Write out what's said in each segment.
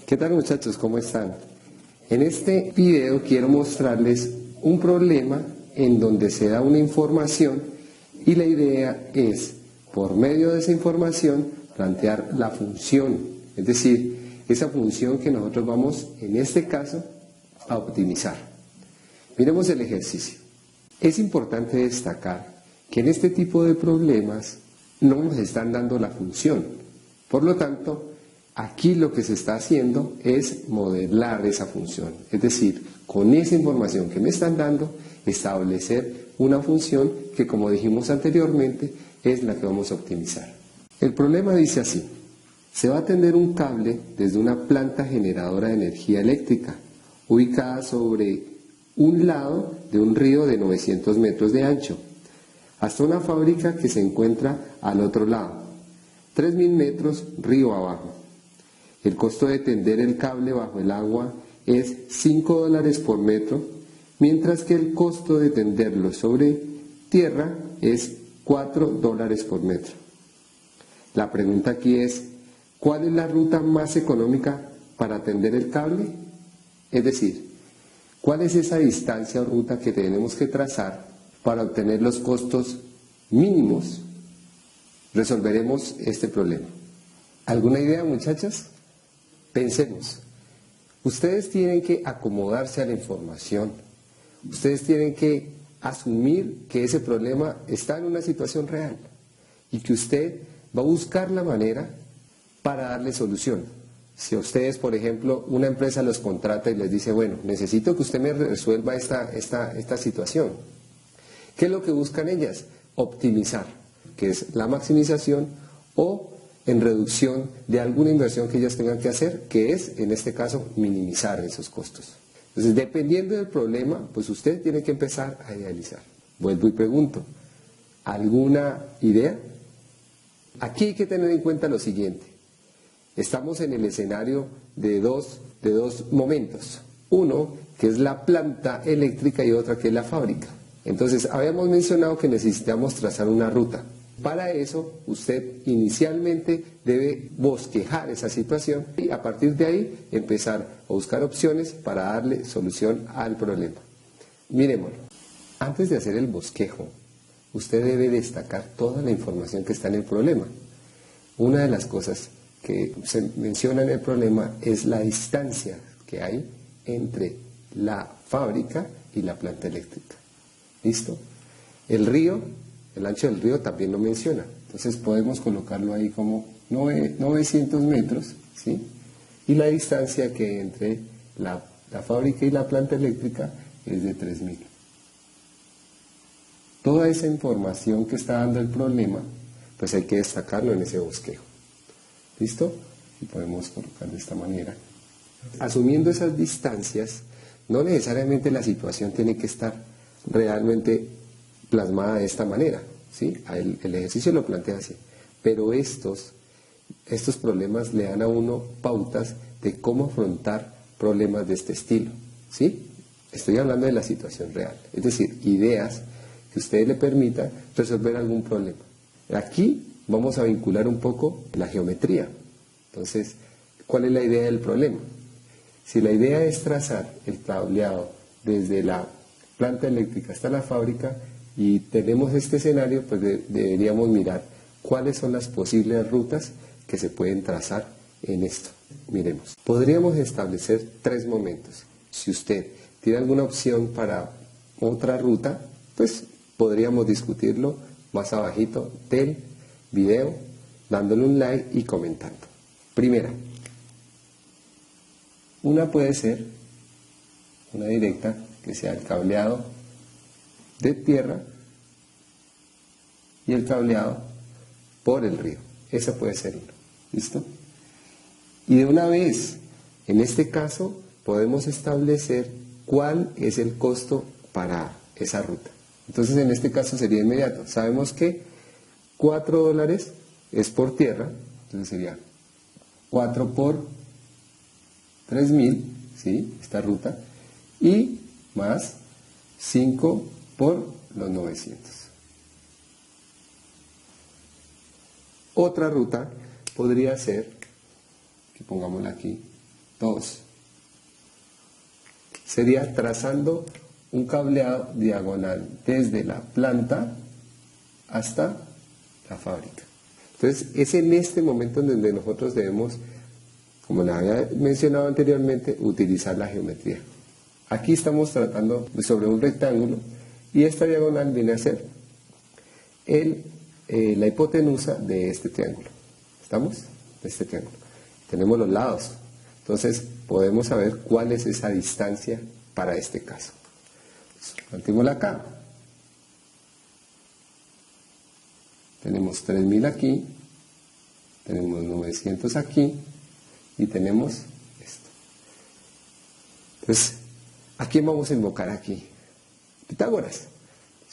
¿Qué tal, muchachos? ¿Cómo están? En este video quiero mostrarles un problema en donde se da una información y la idea es, por medio de esa información, plantear la función, es decir, esa función que nosotros vamos, en este caso, a optimizar. Miremos el ejercicio. Es importante destacar que en este tipo de problemas no nos están dando la función. Por lo tanto, aquí lo que se está haciendo es modelar esa función. Es decir, con esa información que me están dando, establecer una función que, como dijimos anteriormente, es la que vamos a optimizar. El problema dice así: se va a tender un cable desde una planta generadora de energía eléctrica, ubicada sobre un lado de un río de 900 metros de ancho, hasta una fábrica que se encuentra al otro lado, 3.000 metros río abajo. El costo de tender el cable bajo el agua es $5 por metro, mientras que el costo de tenderlo sobre tierra es $4 por metro. La pregunta aquí es, ¿cuál es la ruta más económica para tender el cable? Es decir, ¿cuál es esa distancia o ruta que tenemos que trazar para obtener los costos mínimos? Resolveremos este problema. ¿Alguna idea, muchachas? Pensemos. Ustedes tienen que acomodarse a la información. Ustedes tienen que asumir que ese problema está en una situación real y que usted va a buscar la manera para darle solución. Si a ustedes, por ejemplo, una empresa los contrata y les dice, bueno, necesito que usted me resuelva esta situación. ¿Qué es lo que buscan ellas? Optimizar, que es la maximización o en reducción de alguna inversión que ellas tengan que hacer, que es, en este caso, minimizar esos costos. Entonces, dependiendo del problema, pues usted tiene que empezar a idealizar. Vuelvo y pregunto, ¿alguna idea? Aquí hay que tener en cuenta lo siguiente. Estamos en el escenario de dos momentos. Uno, que es la planta eléctrica, y otra, que es la fábrica. Entonces, habíamos mencionado que necesitamos trazar una ruta. Para eso, usted inicialmente debe bosquejar esa situación y a partir de ahí empezar a buscar opciones para darle solución al problema. Miremoslo. Antes de hacer el bosquejo, usted debe destacar toda la información que está en el problema. Una de las cosas que se menciona en el problema es la distancia que hay entre la fábrica y la planta eléctrica. ¿Listo? El río, el ancho del río también lo menciona. Entonces podemos colocarlo ahí como 900 metros, ¿sí? Y la distancia que hay entre la fábrica y la planta eléctrica es de 3.000. Toda esa información que está dando el problema, pues hay que destacarlo en ese bosquejo. ¿Listo? Y podemos colocar de esta manera. Asumiendo esas distancias, no necesariamente la situación tiene que estar realmente plasmada de esta manera, ¿sí? El ejercicio lo plantea así, pero estos problemas le dan a uno pautas de cómo afrontar problemas de este estilo, ¿sí? Estoy hablando de la situación real, es decir, ideas que a usted le permita resolver algún problema. Aquí vamos a vincular un poco la geometría. Entonces, ¿cuál es la idea del problema? Si la idea es trazar el cableado desde la planta eléctrica hasta la fábrica y tenemos este escenario, pues deberíamos mirar cuáles son las posibles rutas que se pueden trazar en esto. Miremos. Podríamos establecer 3 momentos. Si usted tiene alguna opción para otra ruta, pues podríamos discutirlo más abajito del video, dándole un like y comentando. Primera, una puede ser una directa que sea el cableado de tierra y el cableado por el río. Esa puede ser una. ¿Listo? Y de una vez, en este caso, podemos establecer cuál es el costo para esa ruta. Entonces, en este caso sería inmediato. Sabemos que $4 es por tierra, entonces sería 4 por 3.000, ¿sí? Esta ruta, y más 5 por los 900. Otra ruta podría ser, que pongámosla aquí, 2. Sería trazando un cableado diagonal desde la planta hasta la fábrica. Entonces, es en este momento en donde nosotros debemos, como les había mencionado anteriormente, utilizar la geometría. Aquí estamos tratando sobre un rectángulo y esta diagonal viene a ser la hipotenusa de este triángulo. ¿Estamos? De este triángulo. Tenemos los lados. Entonces, podemos saber cuál es esa distancia para este caso. Plantémosla acá. Tenemos 3000 aquí, tenemos 900 aquí y tenemos esto. Entonces, ¿a quién vamos a invocar aquí? Pitágoras.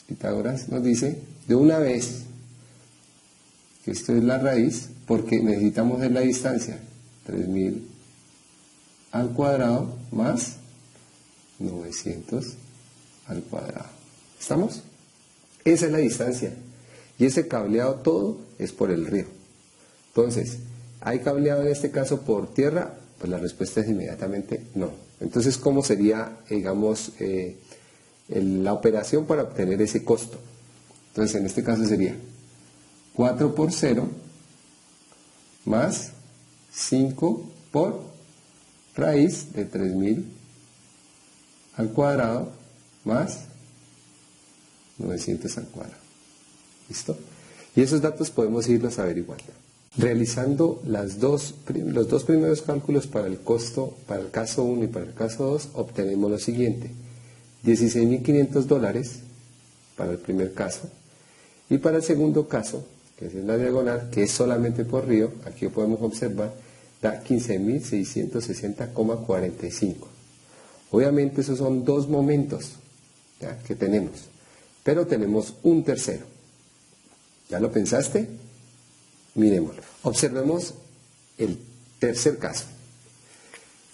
Pitágoras nos dice de una vez que esto es la raíz, porque necesitamos ver la distancia, 3000 al cuadrado más 900 al cuadrado. ¿Estamos? Esa es la distancia. Y ese cableado todo es por el río. Entonces, ¿hay cableado en este caso por tierra? Pues la respuesta es inmediatamente no. Entonces, ¿cómo sería, digamos, la operación para obtener ese costo? Entonces, en este caso sería 4 por 0 más 5 por raíz de 3000 al cuadrado más 900 al cuadrado. ¿Listo? Y esos datos podemos irlos averiguando. Realizando los dos primeros cálculos para el costo, para el caso 1 y para el caso 2, obtenemos lo siguiente: $16.500 para el primer caso, y para el segundo caso, que es la diagonal, que es solamente por río, aquí podemos observar, da 15.660,45. Obviamente esos son dos momentos, ¿ya?, que tenemos, pero tenemos un tercero. ¿Ya lo pensaste? Miremoslo. Observemos el tercer caso.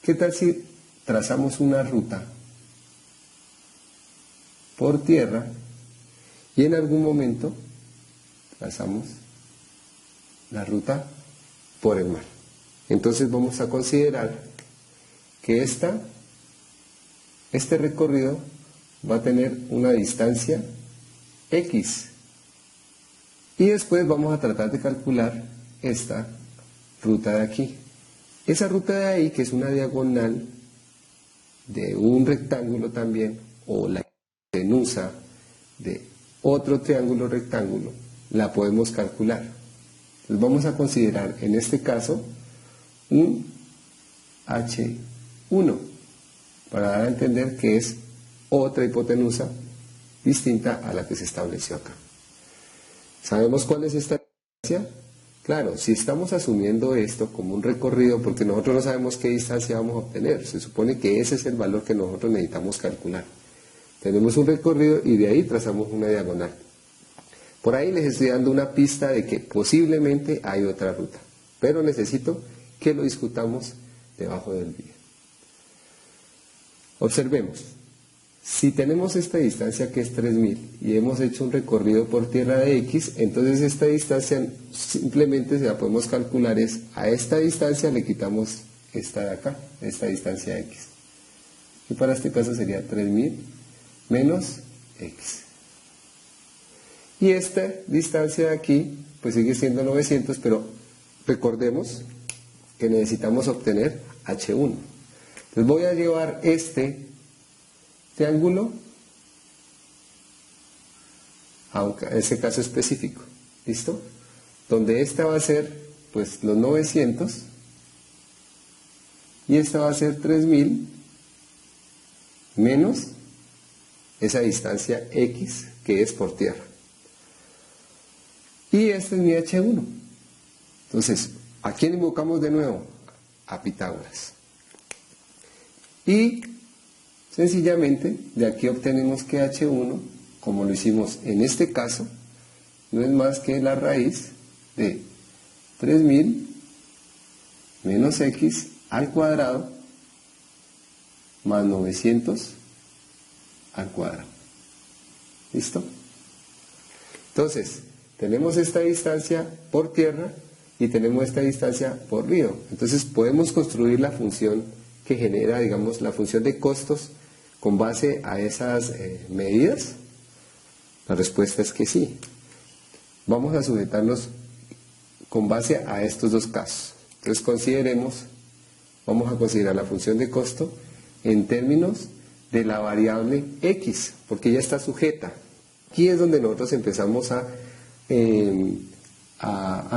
¿Qué tal si trazamos una ruta por tierra y en algún momento trazamos la ruta por el mar? Entonces vamos a considerar que este recorrido va a tener una distancia X. Y después vamos a tratar de calcular esta ruta de aquí. Esa ruta de ahí, que es una diagonal de un rectángulo también, o la hipotenusa de otro triángulo rectángulo, la podemos calcular. Entonces vamos a considerar en este caso un H1, para dar a entender que es otra hipotenusa distinta a la que se estableció acá. ¿Sabemos cuál es esta distancia? Claro, si estamos asumiendo esto como un recorrido, porque nosotros no sabemos qué distancia vamos a obtener, se supone que ese es el valor que nosotros necesitamos calcular. Tenemos un recorrido y de ahí trazamos una diagonal. Por ahí les estoy dando una pista de que posiblemente hay otra ruta, pero necesito que lo discutamos debajo del video. Observemos. Si tenemos esta distancia que es 3000 y hemos hecho un recorrido por tierra de X, entonces esta distancia simplemente se la podemos calcular es a esta distancia le quitamos esta de acá, esta distancia X. Y para este caso sería 3000 menos X. Y esta distancia de aquí pues sigue siendo 900, pero recordemos que necesitamos obtener H1. Entonces voy a llevar este triángulo a ese caso específico, ¿listo? Donde esta va a ser pues los 900 y esta va a ser 3000 menos esa distancia X que es por tierra. Y este es mi H1. Entonces, ¿a quién invocamos de nuevo? A Pitágoras. Y sencillamente, de aquí obtenemos que H1, como lo hicimos en este caso, no es más que la raíz de 3000 menos X al cuadrado más 900 al cuadrado. ¿Listo? Entonces, tenemos esta distancia por tierra y tenemos esta distancia por río. Entonces, podemos construir la función que genera, digamos, la función de costos con base a esas medidas? La respuesta es que sí. Vamos a sujetarnos con base a estos dos casos. Entonces vamos a considerar la función de costo en términos de la variable X, porque ya está sujeta. Aquí es donde nosotros empezamos a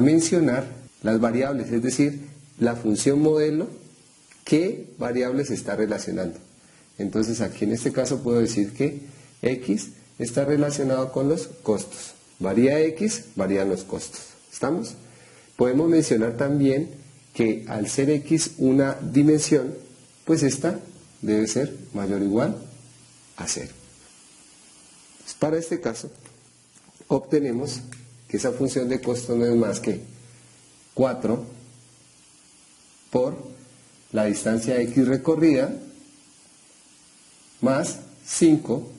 mencionar las variables, es decir, la función modelo, qué variables está relacionando. Entonces aquí en este caso puedo decir que X está relacionado con los costos. Varía X, varían los costos. ¿Estamos? Podemos mencionar también que al ser X una dimensión, pues esta debe ser mayor o igual a 0. Pues para este caso, obtenemos que esa función de costo no es más que 4 por la distancia X recorrida más 5,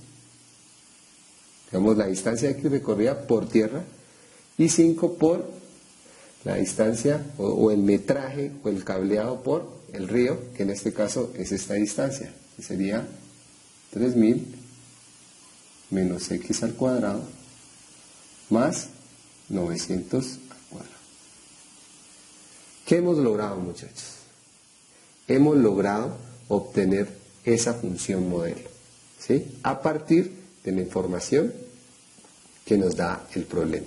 digamos la distancia X recorrida por tierra, y 5 por la distancia o el metraje o el cableado por el río, que en este caso es esta distancia, que sería 3000 menos X al cuadrado más 900 al cuadrado. ¿Qué hemos logrado, muchachos? Hemos logrado obtener esa función modelo, ¿sí? A partir de la información que nos da el problema.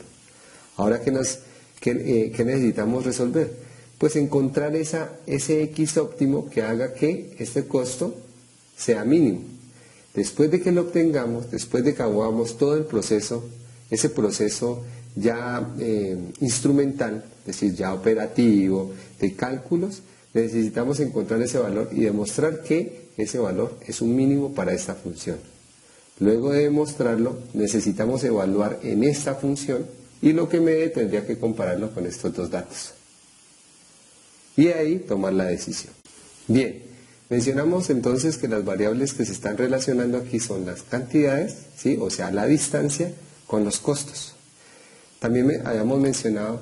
Ahora, ¿qué necesitamos resolver? Pues encontrar ese X óptimo que haga que este costo sea mínimo. Después de que lo obtengamos, después de que hagamos todo el proceso, ese proceso ya instrumental, es decir, ya operativo, de cálculos, necesitamos encontrar ese valor y demostrar que ese valor es un mínimo para esta función. Luego de demostrarlo, necesitamos evaluar en esta función y lo que me dé tendría que compararlo con estos dos datos. Y ahí tomar la decisión. Bien, mencionamos entonces que las variables que se están relacionando aquí son las cantidades, ¿sí? O sea, la distancia con los costos. También habíamos mencionado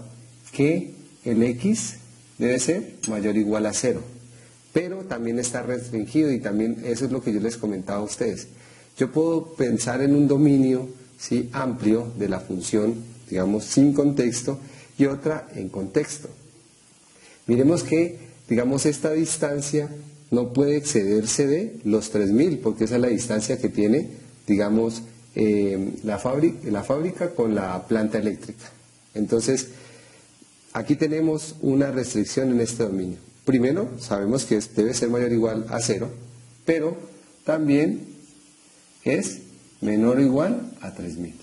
que el X debe ser mayor o igual a 0, pero también está restringido y también eso es lo que yo les comentaba a ustedes. Yo puedo pensar en un dominio, ¿sí?, amplio de la función, digamos, sin contexto, y otra en contexto. Miremos que, digamos, esta distancia no puede excederse de los 3000, porque esa es la distancia que tiene, digamos, la fábrica con la planta eléctrica. Entonces, aquí tenemos una restricción en este dominio. Primero, sabemos que debe ser mayor o igual a 0, pero también es menor o igual a 3000.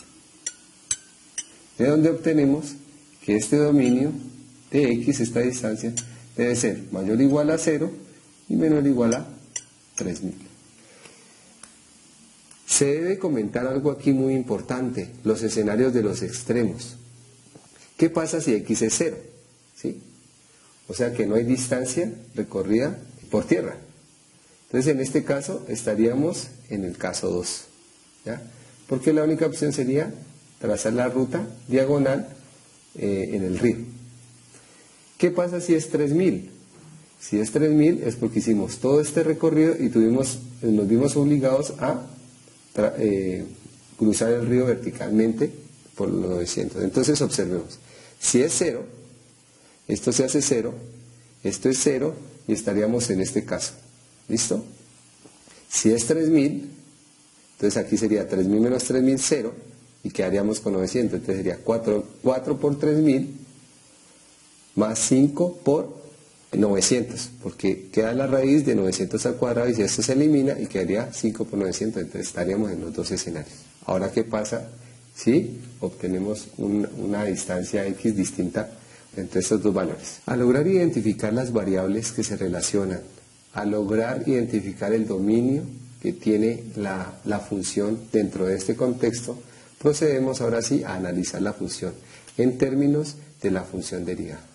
De donde obtenemos que este dominio de X, esta distancia, debe ser mayor o igual a 0 y menor o igual a 3000. Se debe comentar algo aquí muy importante, los escenarios de los extremos. ¿Qué pasa si X es 0? ¿Sí? O sea que no hay distancia recorrida por tierra. Entonces en este caso estaríamos en el caso 2. ¿Ya? Porque la única opción sería trazar la ruta diagonal en el río. ¿Qué pasa si es 3000? Si es 3000 es porque hicimos todo este recorrido y nos vimos obligados a cruzar el río verticalmente por los 900. Entonces observemos, si es 0, esto se hace 0, esto es 0 y estaríamos en este caso. ¿Listo? Si es 3000, entonces aquí sería 3000 menos 3000, 0, y quedaríamos con 900. Entonces sería 4 por 3000 más 5 por 900, porque queda la raíz de 900 al cuadrado y si esto se elimina y quedaría 5 por 900, entonces estaríamos en los dos escenarios. Ahora, ¿qué pasa si obtenemos una distancia X distinta entre estos dos valores? Al lograr identificar las variables que se relacionan, al lograr identificar el dominio que tiene la función dentro de este contexto, procedemos ahora sí a analizar la función en términos de la función derivada.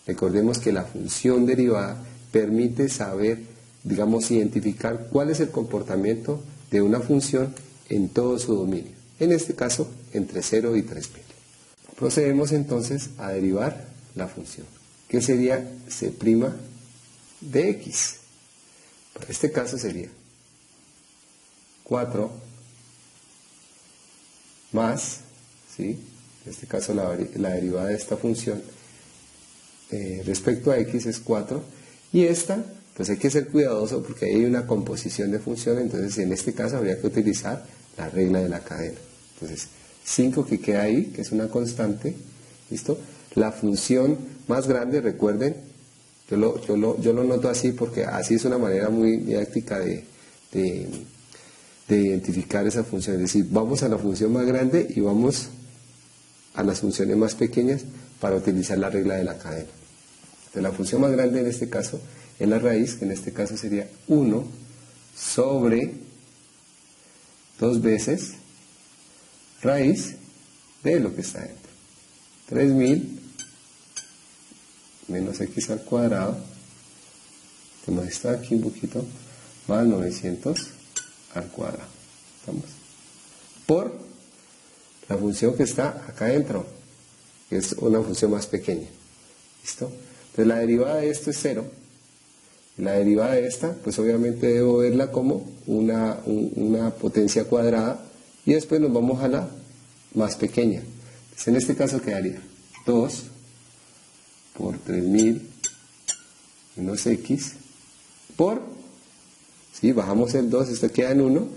Recordemos que la función derivada permite saber, digamos, identificar cuál es el comportamiento de una función en todo su dominio. En este caso, entre 0 y 3000. Procedemos entonces a derivar la función, que sería C' de X. Bueno, este caso sería 4 más, ¿sí? En este caso la derivada de esta función respecto a x es 4, y esta, pues hay que ser cuidadoso porque ahí hay una composición de funciones, entonces en este caso habría que utilizar la regla de la cadena. Entonces 5 que queda ahí, que es una constante, ¿listo? La función más grande, recuerden, yo lo noto así porque así es una manera muy didáctica de identificar esa función, es decir, vamos a la función más grande y vamos a las funciones más pequeñas para utilizar la regla de la cadena. Entonces, la función más grande en este caso es la raíz, que en este caso sería 1 sobre 2 veces raíz de lo que está dentro. 3000 menos x al cuadrado, como está aquí un poquito, más 900 al cuadrado. ¿Estamos? Por la función que está acá adentro, que es una función más pequeña. ¿Listo? Entonces la derivada de esto es 0. Y la derivada de esta, pues obviamente debo verla como una potencia cuadrada, y después nos vamos a la más pequeña. Entonces en este caso quedaría 2 por 3000 menos x por, ¿sí? Bajamos el 2, esto queda en 1,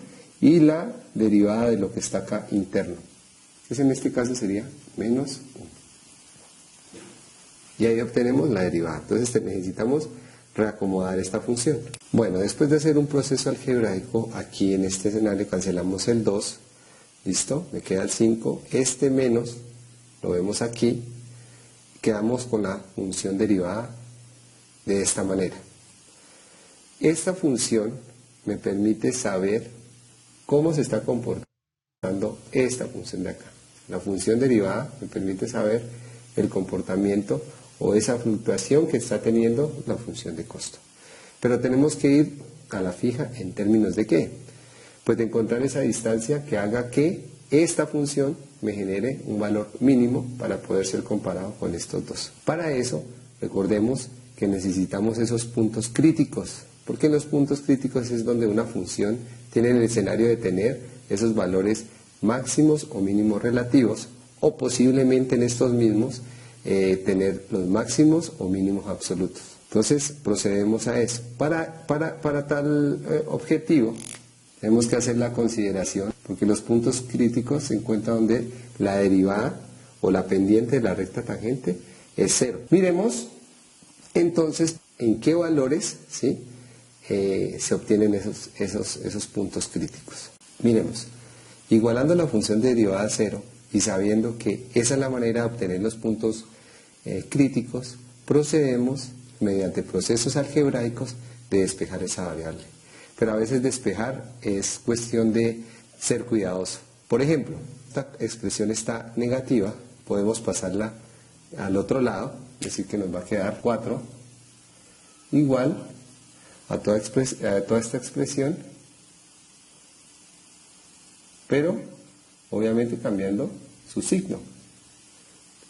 y la derivada de lo que está acá interno. Entonces en este caso sería menos 1. Y ahí obtenemos la derivada. Entonces necesitamos reacomodar esta función. Bueno, después de hacer un proceso algebraico, aquí en este escenario cancelamos el 2, ¿listo? Me queda el 5, este menos, lo vemos aquí, quedamos con la función derivada de esta manera. Esta función me permite saber cómo se está comportando esta función de acá. La función derivada me permite saber el comportamiento o esa fluctuación que está teniendo la función de costo. Pero tenemos que ir a la fija en términos de ¿qué? Pues de encontrar esa distancia que haga que esta función me genere un valor mínimo para poder ser comparado con estos dos. Para eso, recordemos que necesitamos esos puntos críticos, porque en los puntos críticos es donde una función tiene el escenario de tener esos valores máximos o mínimos relativos, o posiblemente en estos mismos tener los máximos o mínimos absolutos. Entonces procedemos a eso. Para tal objetivo tenemos que hacer la consideración, porque los puntos críticos se encuentran donde la derivada o la pendiente de la recta tangente es 0. Miremos entonces en qué valores, ¿sí? Se obtienen esos puntos críticos. Miremos, igualando la función de derivada a 0 y sabiendo que esa es la manera de obtener los puntos críticos, procedemos mediante procesos algebraicos de despejar esa variable. Pero a veces despejar es cuestión de ser cuidadoso. Por ejemplo, esta expresión está negativa, podemos pasarla al otro lado, es decir que nos va a quedar 4 igual a toda esta expresión, pero obviamente cambiando su signo.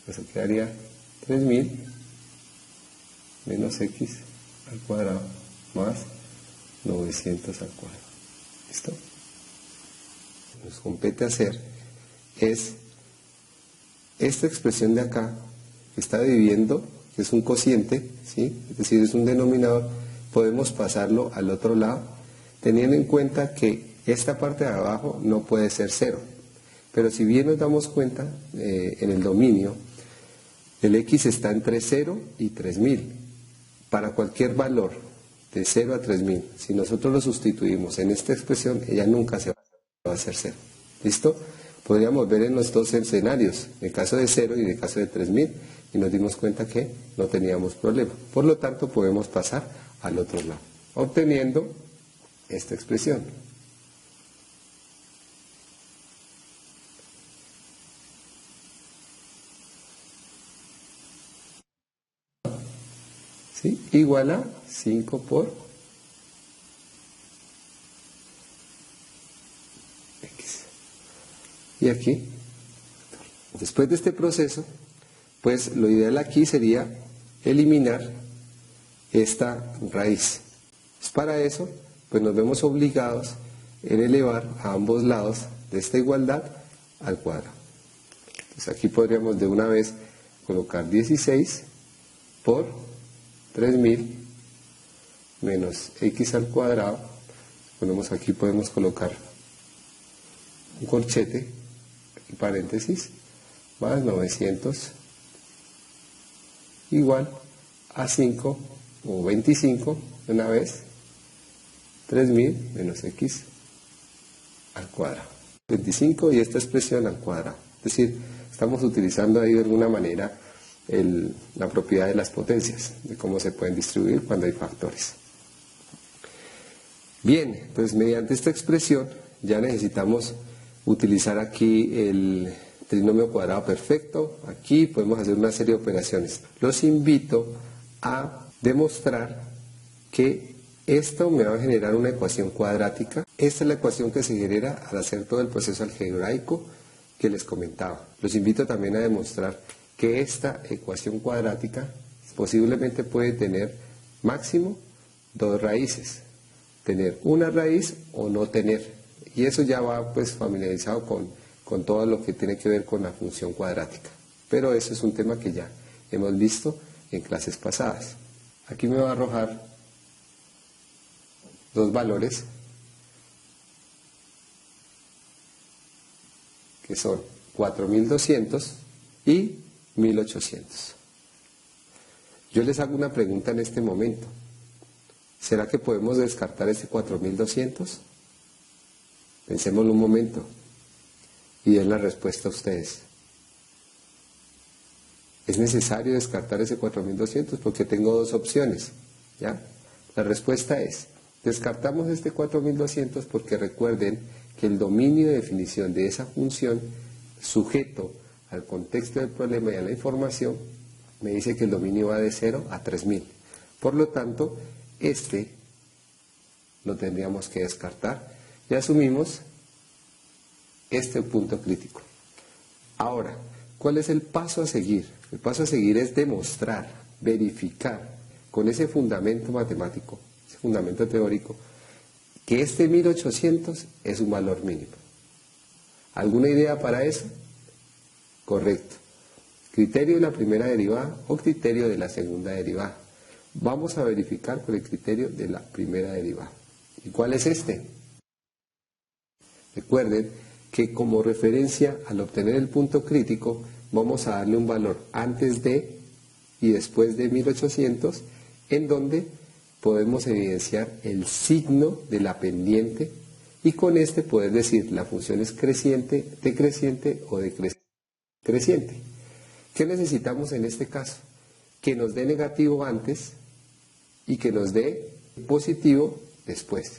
Eso quedaría 3000 menos x al cuadrado más 900 al cuadrado. ¿Listo? Lo que nos compete hacer es esta expresión de acá, que está dividiendo, que es un cociente, ¿sí? Es decir, es un denominador, podemos pasarlo al otro lado, teniendo en cuenta que esta parte de abajo no puede ser 0. Pero si bien nos damos cuenta, en el dominio, el x está entre 0 y 3000. Para cualquier valor de 0 a 3000, si nosotros lo sustituimos en esta expresión, ella nunca se va a hacer 0. ¿Listo? Podríamos ver en los dos escenarios, en el caso de 0 y en el caso de 3000, y nos dimos cuenta que no teníamos problema. Por lo tanto, podemos pasar al otro lado, obteniendo esta expresión. ¿Sí? Igual a 5 por x. Y aquí, después de este proceso, pues lo ideal aquí sería eliminar esta raíz. Para eso, pues nos vemos obligados en elevar a ambos lados de esta igualdad al cuadrado. Entonces aquí podríamos de una vez colocar 16 por 3000 menos x al cuadrado. Ponemos aquí, podemos colocar un corchete, aquí paréntesis, más 900 igual a 5 o 25 de una vez, 3000 menos x al cuadrado. 25 y esta expresión al cuadrado. Es decir, estamos utilizando ahí de alguna manera la propiedad de las potencias, de cómo se pueden distribuir cuando hay factores. Bien, pues mediante esta expresión ya necesitamos utilizar aquí el trinomio cuadrado perfecto. Aquí podemos hacer una serie de operaciones. Los invito a demostrar que esto me va a generar una ecuación cuadrática. Esta es la ecuación que se genera al hacer todo el proceso algebraico que les comentaba. Los invito también a demostrar que esta ecuación cuadrática posiblemente puede tener máximo dos raíces. Tener una raíz o no tener. Y eso ya va pues familiarizado con todo lo que tiene que ver con la función cuadrática. Pero eso es un tema que ya hemos visto en clases pasadas. Aquí me va a arrojar dos valores que son 4200 y 1800. Yo les hago una pregunta en este momento. ¿Será que podemos descartar este 4200? Pensémoslo un momento y den la respuesta a ustedes. ¿Es necesario descartar ese 4200? Porque tengo dos opciones, ¿ya? La respuesta es, descartamos este 4200 porque recuerden que el dominio de definición de esa función sujeto al contexto del problema y a la información me dice que el dominio va de 0 a 3000. Por lo tanto, este lo tendríamos que descartar y asumimos este punto crítico. Ahora, ¿cuál es el paso a seguir? El paso a seguir es demostrar, verificar con ese fundamento matemático, ese fundamento teórico, que este 1800 es un valor mínimo. ¿Alguna idea para eso? Correcto. Criterio de la primera derivada o criterio de la segunda derivada. Vamos a verificar por el criterio de la primera derivada. ¿Y cuál es este? Recuerden que como referencia al obtener el punto crítico vamos a darle un valor antes de y después de 1800 en donde podemos evidenciar el signo de la pendiente y con este poder decir la función es creciente, decreciente o decreciente. ¿Qué necesitamos en este caso? Que nos dé negativo antes y que nos dé positivo después.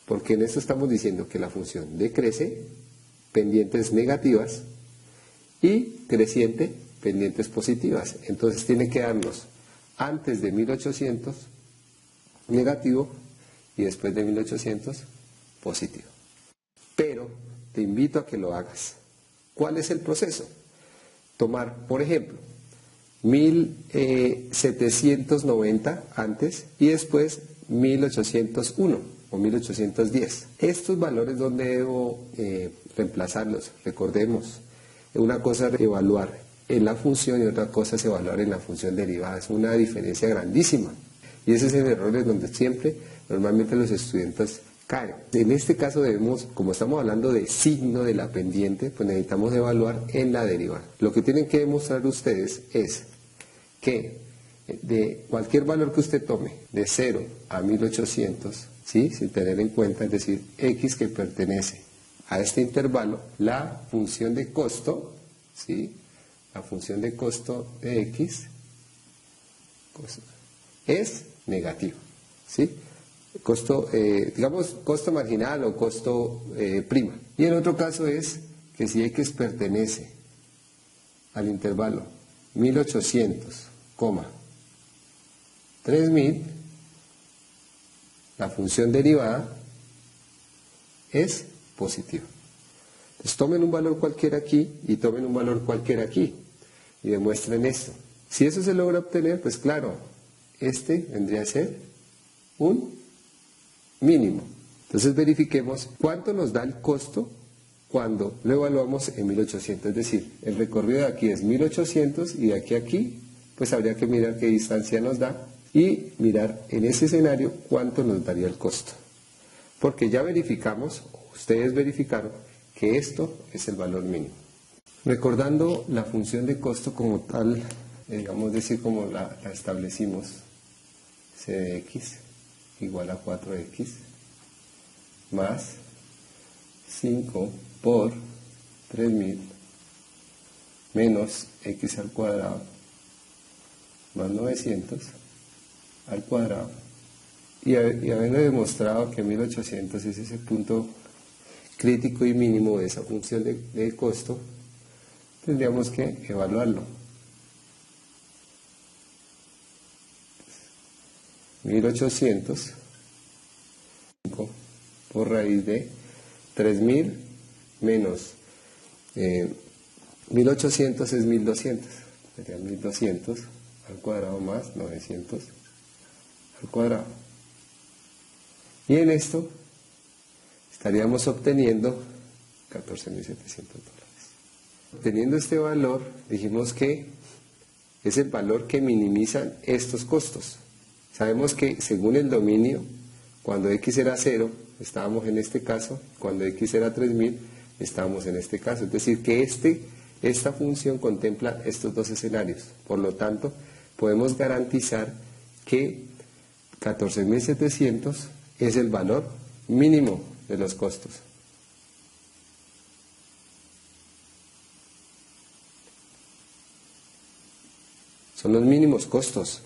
Porque en esto estamos diciendo que la función decrece, pendientes negativas, y creciente, pendientes positivas. Entonces tiene que darnos antes de 1800 negativo y después de 1800 positivo. Pero te invito a que lo hagas. ¿Cuál es el proceso? Tomar, por ejemplo, 1790 antes y después 1801 o 1810. Estos valores, ¿dónde debo reemplazarlos? Recordemos, una cosa es evaluar en la función y otra cosa es evaluar en la función derivada. Es una diferencia grandísima. Y ese es el error en donde siempre, normalmente los estudiantes caen. En este caso debemos, como estamos hablando de signo de la pendiente, pues necesitamos evaluar en la derivada. Lo que tienen que demostrar ustedes es que de cualquier valor que usted tome, de 0 a 1800, ¿sí? Sin tener en cuenta, es decir, x que pertenece a este intervalo, la función de costo, ¿sí? La función de costo de x es negativo, ¿sí? Costo, digamos, costo marginal o costo prima. Y en otro caso es que si x pertenece al intervalo 1800, 3000, la función derivada es positiva. Entonces tomen un valor cualquiera aquí y tomen un valor cualquiera aquí y demuestren esto. Si eso se logra obtener, pues claro, este vendría a ser un mínimo. Entonces verifiquemos cuánto nos da el costo cuando lo evaluamos en 1800. Es decir, el recorrido de aquí es 1800 y de aquí a aquí, pues habría que mirar qué distancia nos da y mirar en ese escenario cuánto nos daría el costo. Porque ya verificamos, ustedes verificaron, que esto es el valor mínimo. Recordando la función de costo como tal, digamos decir como la establecimos, c de x igual a 4x más 5 por 3000 menos x al cuadrado más 900 al cuadrado, y habiendo demostrado que 1800 es ese punto crítico y mínimo de esa función de costo, tendríamos que evaluarlo. 1800 por raíz de 3000 menos 1800 es 1200, sería 1200 al cuadrado más 900 al cuadrado. Y en esto estaríamos obteniendo 14.700 dólares. Obteniendo este valor, dijimos que es el valor que minimizan estos costos. Sabemos que según el dominio, cuando x era 0, estábamos en este caso, cuando x era 3000, estábamos en este caso. Es decir, que esta función contempla estos dos escenarios. Por lo tanto, podemos garantizar que 14.700 es el valor mínimo de los costos. Son los mínimos costos.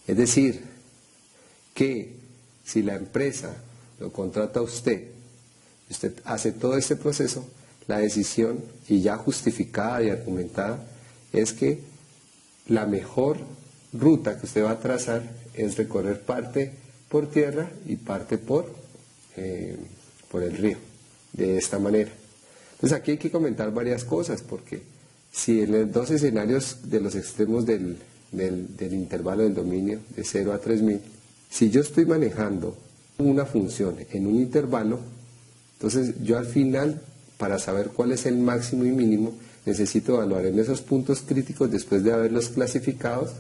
Es decir, que si la empresa lo contrata a usted, y usted hace todo este proceso, la decisión, y ya justificada y argumentada, es que la mejor ruta que usted va a trazar es recorrer parte por tierra y parte por el río, de esta manera. Entonces aquí hay que comentar varias cosas, porque si en los dos escenarios de los extremos del intervalo del dominio de 0 a 3000, si yo estoy manejando una función en un intervalo, entonces yo al final, para saber cuál es el máximo y mínimo, necesito evaluar en esos puntos críticos, después de haberlos clasificados,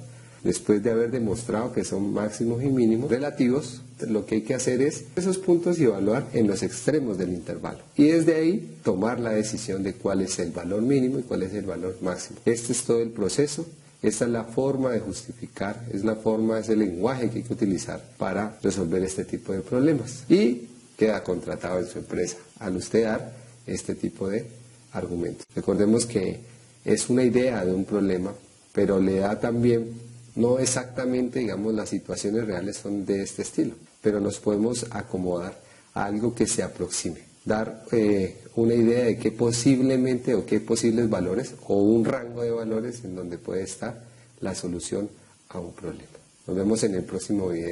después de haber demostrado que son máximos y mínimos relativos, lo que hay que hacer es esos puntos y evaluar en los extremos del intervalo. Y desde ahí tomar la decisión de cuál es el valor mínimo y cuál es el valor máximo. Este es todo el proceso. Esta es la forma de justificar, es el lenguaje que hay que utilizar para resolver este tipo de problemas. Y queda contratado en su empresa al usted dar este tipo de argumentos. Recordemos que es una idea de un problema, pero le da también, no exactamente, digamos, las situaciones reales son de este estilo, pero nos podemos acomodar a algo que se aproxime. Dar una idea de qué posiblemente o qué posibles valores o un rango de valores en donde puede estar la solución a un problema. Nos vemos en el próximo video.